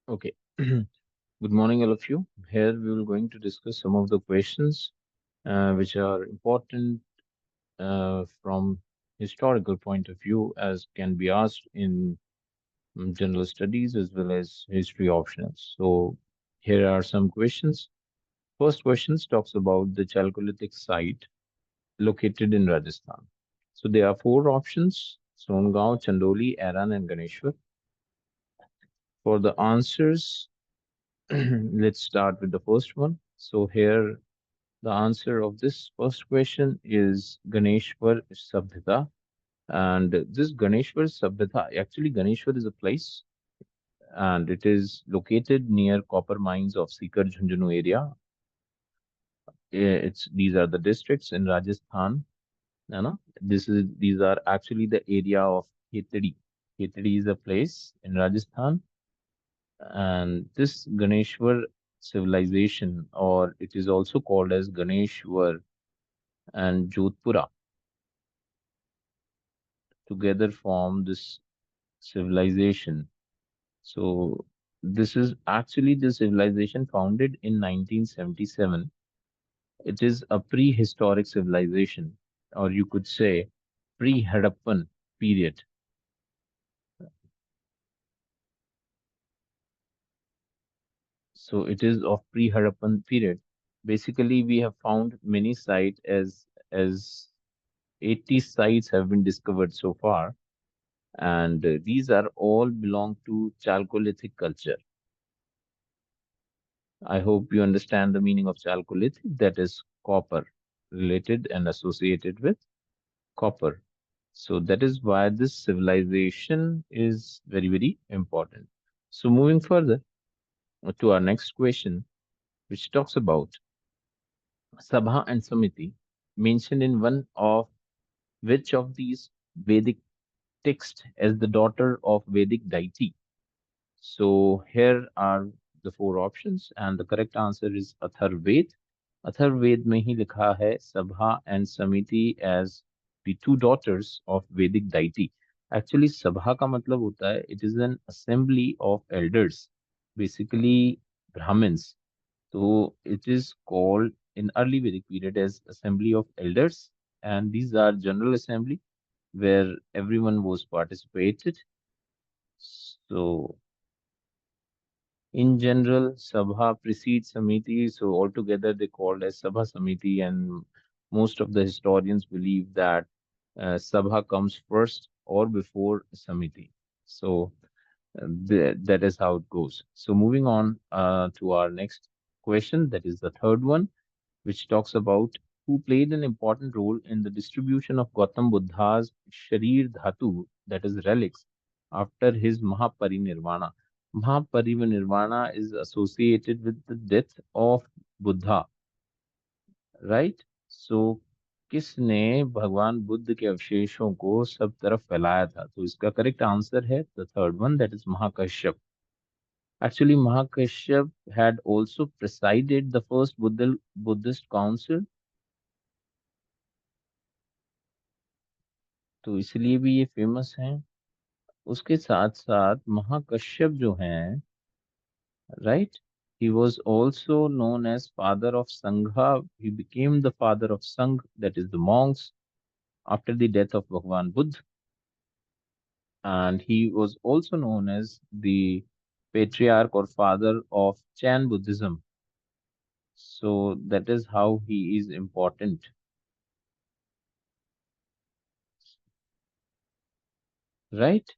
Okay. Good morning, all of you. Here we will going to discuss some of the questions which are important from historical point of view, as can be asked in general studies as well as history optionals. So here are some questions. First questions talks about the Chalcolithic site located in Rajasthan. So there are four options: Songaon, Chandoli, Aran, and Ganeshwar. For the answers, let's start with the first one. So here the answer of this first question is Ganeshwar Sabhyata. And this Ganeshwar Sabhyata, actually Ganeshwar is a place and it is located near copper mines of Sikar Jhunjhunu area. These are the districts in Rajasthan. You know, these are actually the area of Khetri. Khetri is a place in Rajasthan, and this Ganeshwar civilization, or it is also called as Ganeshwar and Jodhpura, together form this civilization. So this is actually the civilization founded in 1977. It is a prehistoric civilization, or you could say pre-Harappan period. So it is of pre-Harappan period. Basically, we have found many sites as 80 sites have been discovered so far, and these are all belong to Chalcolithic culture. I hope you understand the meaning of Chalcolithic, that is copper, related and associated with copper. So that is why this civilization is very, very important. So moving further to our next question, which talks about Sabha and Samiti mentioned in one of which of these Vedic texts as the daughter of Vedic deity. So here are the four options, and the correct answer is Atharved. Atharvaveda में ही लिखा है Sabha and Samiti as the two daughters of Vedic deity. Actually, Sabha का मतलब होता है it is an assembly of elders, basically Brahmins. So it is called in early Vedic period as assembly of elders, and these are general assembly where everyone was participated. So in general, Sabha precedes Samiti, so altogether they called as Sabha Samiti, and most of the historians believe that Sabha comes first or before Samiti. So that is how it goes. So moving on to our next question, that is the third one, which talks about who played an important role in the distribution of Gautam Buddha's Sharir Dhatu, that is relics, after his Mahaparinirvana. Mahaparinirvana is associated with the death of Buddha, right? So किसने भगवान बुद्ध के अवशेषों को सब तरफ फैलाया था? तो इसका करेक्ट आंसर है the third one, that is Mahakashyap. Actually, Mahakashyap had also presided the first Buddhist council, तो इसलिए भी ये फेमस हैं. उसके साथ साथ महाकश्यप जो हैं, right, he was also known as father of Sangha. He became the father of Sangh, that is the monks, after the death of Bhagwan Buddha, and he was also known as the patriarch or father of Chan Buddhism. So that is how he is important, right?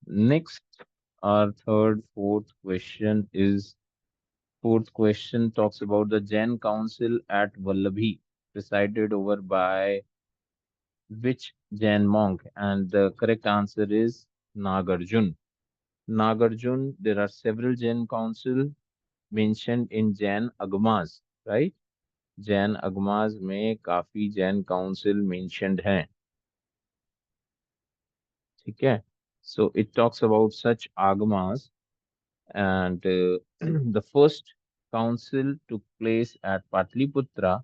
Next, our third, fourth question talks about the Jain council at Vallabhi, presided over by which Jain monk? And the correct answer is Nagarjun. Nagarjun, there are several Jain council mentioned in Jain Agmas, right? Jain Agmas में काफी Jain council mentioned हैं, ठीक है? So it talks about such Agmas, and the first council took place at Patliputra,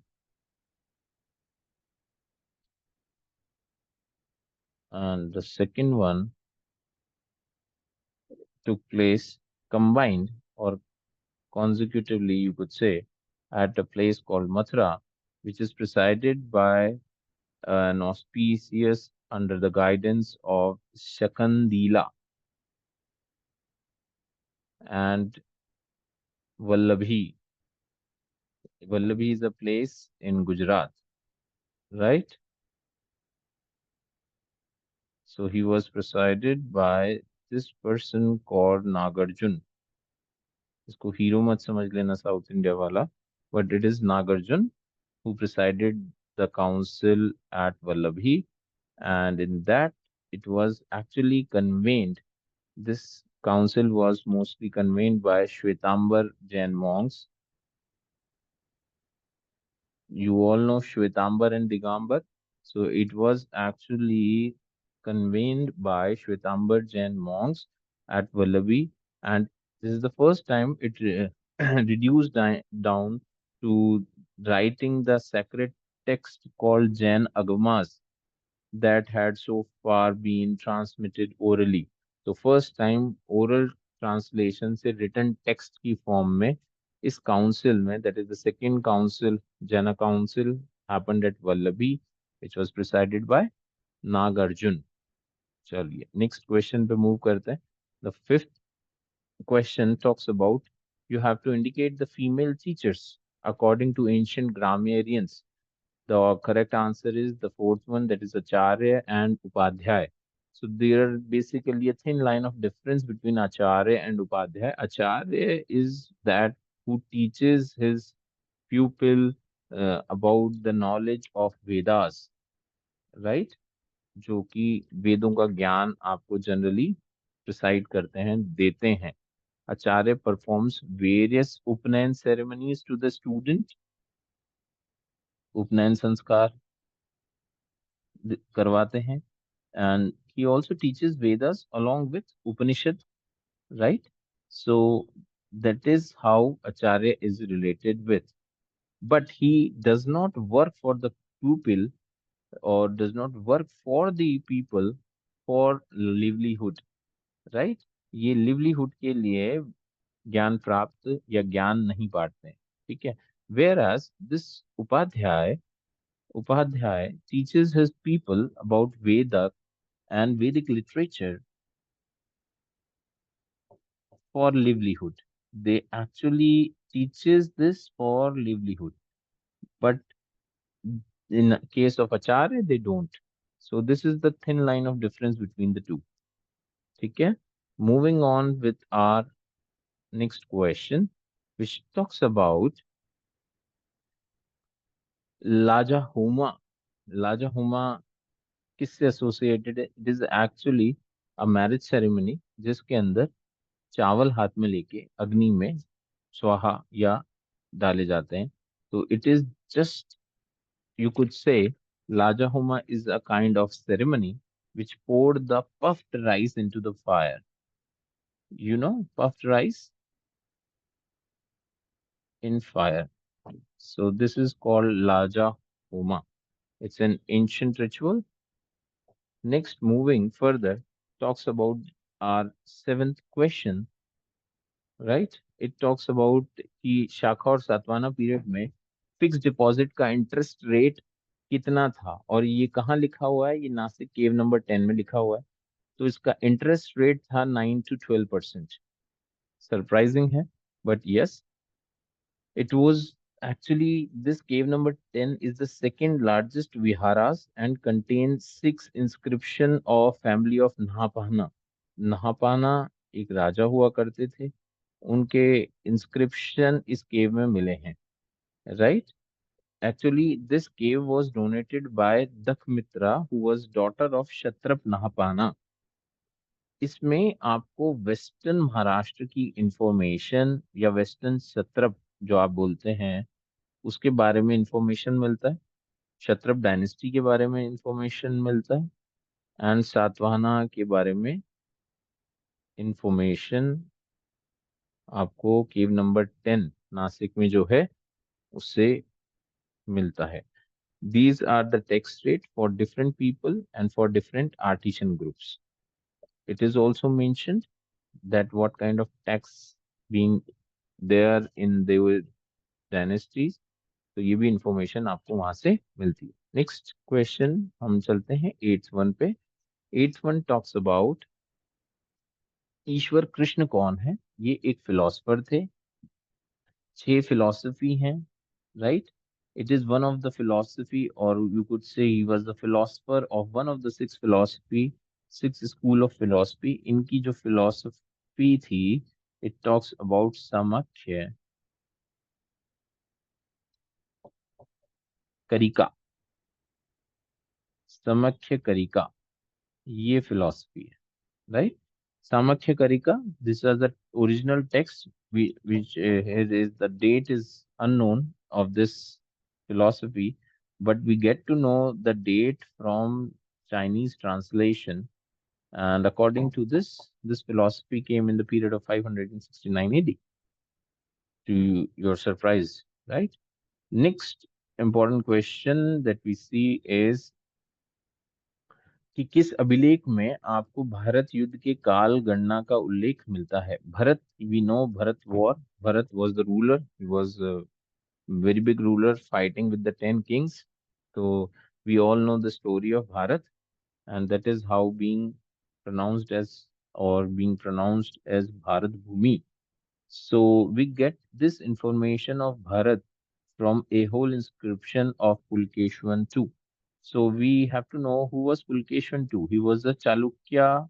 and the second one took place. combined or consecutively, you could say, at a place called Mathura, which is presided by an auspicious under the guidance of Shakandila and Vallabhi. Vallabhi is a place in Gujarat, right? So he was presided by this person called Nagarjun. इसको hero मत समझ लेना south India वाला, but it is Nagarjun who presided the council at Vallabhi, and in that it was actually convened. This council was mostly convened by Shwetambar Jain monks. You all know Shwetambar and Digambar. So it was actually convened by Shwetambar Jain monks at Vallabhi, and this is the first time it reduced down to writing the sacred text called Jain Agamas that had so far been transmitted orally. तो first time oral translation से written text की form में इस council में, that is the second council, Jaina council, happened at Vallabhi, which was presided by Nagarjuna. चलिए next question पे move करते हैं. The fifth question talks about you have to indicate the female teachers according to ancient grammarians. The correct answer is the fourth one, that is Acharya and Upadhyay. So there are basically a thin line of difference between Acharya and Upadhyay. Acharya is that who teaches his pupil about the knowledge of Vedas, right? जो कि वेदों का ज्ञान आपको generally preside करते हैं, देते हैं. Acharya performs various उपनयन ceremonies to the student. उपनयन संस्कार करवाते हैं. And he also teaches Vedas along with Upanishad, right? So that is how Acharya is related with. But he does not work for the pupil or does not work for the people for livelihood, right? ये livelihood के लिए ज्ञान प्राप्त या ज्ञान नहीं बांटते हैं, ठीक है. Whereas this Upadhyay teaches his people about Veda and Vedic literature for livelihood. They actually teaches this for livelihood, but in case of Acharya, they don't. So this is the thin line of difference between the two. Okay. Moving on with our next question, which talks about Laja Homa. Laja Homa किससे associated है? It is actually a marriage ceremony जिसके अंदर चावल हाथ में लेके अग्नि में स्वाहा या डाले जाते हैं. तो it is just, you could say, Lajahoma is a kind of ceremony which poured the puffed rice into the fire. You know, puffed rice in fire. So this is called Lajahoma. It's an ancient ritual. Next, moving further, talks about our seventh question, right? It talks about कि शाखा और सातवाना period में fix deposit का interest rate कितना था, और ये कहाँ लिखा हुआ है? ये नासिक केव नंबर 10 में लिखा हुआ है. तो इसका इंटरेस्ट रेट था 9 to 12%. सरप्राइजिंग है, but yes, it was actually, this cave number 10 is the second largest viharas and contains 6 inscription of family of Nahapana. नहापाना एक राजा हुआ करते थे, उनके इंस्क्रिप्शन इस केव में मिले हैं, right. Actually, this cave was donated by Dakhmitra, who was daughter of Kshatrap Nahapana. इसमें आपको वेस्टर्न महाराष्ट्र की इंफॉर्मेशन या वेस्टर्न क्षत्रप जो आप बोलते हैं उसके बारे में इंफॉर्मेशन मिलता है, क्षत्रप डायनेस्टी के बारे में इंफॉर्मेशन मिलता है, एंड सातवाहना के बारे में इंफॉर्मेशन आपको केव नंबर 10 नासिक में जो है उससे मिलता है. These are the tax rate for different people and for different artisan groups. It is also mentioned that what kind of tax being there in their dynasties. तो ये भी इंफॉर्मेशन आपको वहां से मिलती है. नेक्स्ट क्वेश्चन हम चलते हैं 8th 1 पे. 8th 1 टॉक्स अबाउट ईश्वर कृष्ण कौन है. ये एक फिलोसफर थे. 6 फिलोसफी हैं, right. It is one of the philosophy, or you could say he was the philosopher of one of the 6 philosophy, 6 school of philosophy. इनकी जो philosophy थी, it talks about समाख्य करिका. समाख्य करिका, ये philosophy है, right? Samakya Karika, these are the original text, which is the date is unknown of this philosophy, but we get to know the date from Chinese translation. And according to this philosophy came in the period of 569 AD, to your surprise, right? Next important question that we see is कि किस अभिलेख में आपको भारत युद्ध के काल गणना का उल्लेख मिलता है. Bharat, we know Bharat war. Bharat was the ruler. He was a very big ruler fighting with the 10 kings. So we all know the story of Bharat, and that is how being pronounced as, or being pronounced as Bharat Bhumi. So we get this information of Bharat from a whole inscription of Pulkeshwan II. So we have to know who was Pulkeshwan II. He was the Chalukya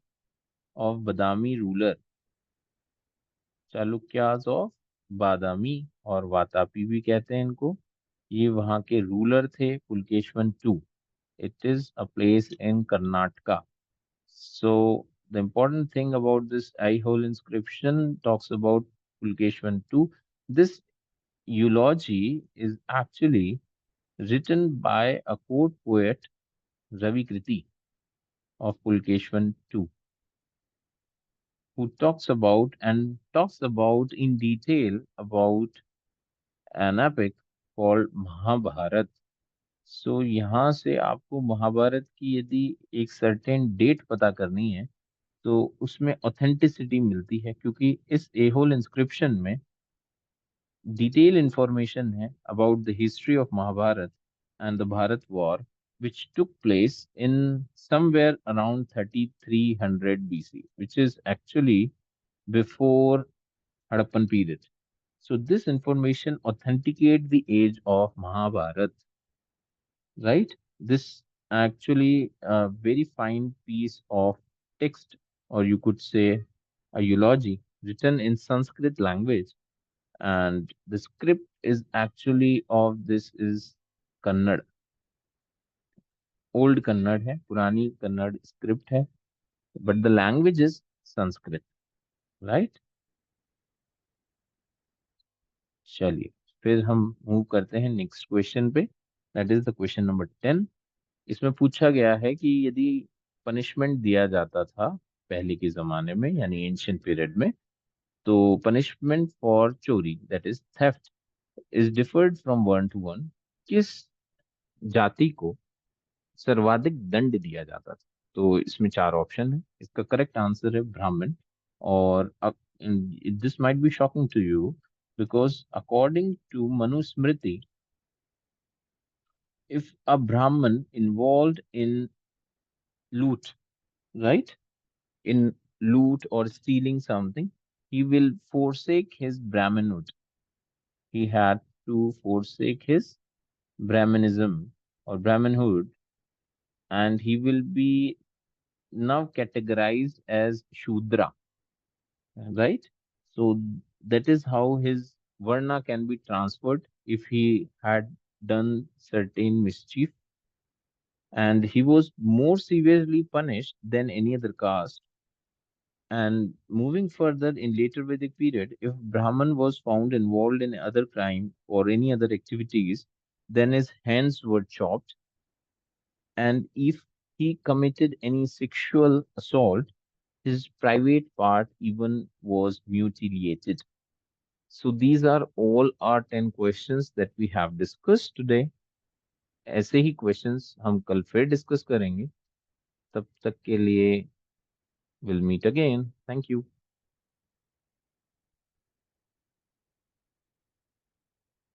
of Badami ruler. Chalukyas of Badami और वातापी भी कहते हैं इनको. ये वहां के ruler थे, Pulakeshin two. It is a place in Karnataka. So the important thing about this eye hole inscription talks about Pulkeshwan II. This eulogy is actually written by a court poet, Ravi Kriti of Pulkeshwan II, who talks about in detail about an epic called Mahabharat. So यहाँ से आपको महाभारत की यदि एक certain date पता करनी है, तो उसमें ऑथेंटिसिटी मिलती है, क्योंकि इस एहोल इंस्क्रिप्शन में डिटेल इंफॉर्मेशन है about the history of Mahabharat and the Bharat war, which took place in somewhere around 3300 BC, which is actually before Harappan period. So this information authenticate the age of Mahabharat, right? This actually a very fine piece of text, or you could say a eulogy written in Sanskrit language, and the script is actually of this is Kannada. Old Kannada है, पुरानी Kannada script है, but the language is Sanskrit, right? चलिए, फिर हम move करते हैं next question पे. That is the question number 10. इसमें पूछा गया है कि यदि पनिशमेंट दिया जाता था पहले के जमाने में, यानी एंशियंट पीरियड में, तो पनिशमेंट फॉर चोरी, that is theft, is deferred from one two one. किस जाति को सर्वाधिक दंड दिया जाता था? तो इसमें 4 ऑप्शन है. इसका करेक्ट आंसर है ब्राह्मण. और this might be shocking to you, because according to Manusmriti, if a Brahman involved in loot, right? In loot or stealing something, he will forsake his Brahmanhood. He had to forsake his Brahmanism or Brahmanhood, and he will be now categorized as Shudra, right? So that is how his Varna can be transferred if he had done certain mischief, and he was more severely punished than any other caste. And moving further, in later Vedic period, if Brahman was found involved in other crime or any other activities, then his hands were chopped. And if he committed any sexual assault, his private part even was mutilated. So these are all our 10 questions that we have discussed today. ऐसे ही questions हम कल फिर discuss करेंगे. तब तक के लिए we'll meet again. Thank you.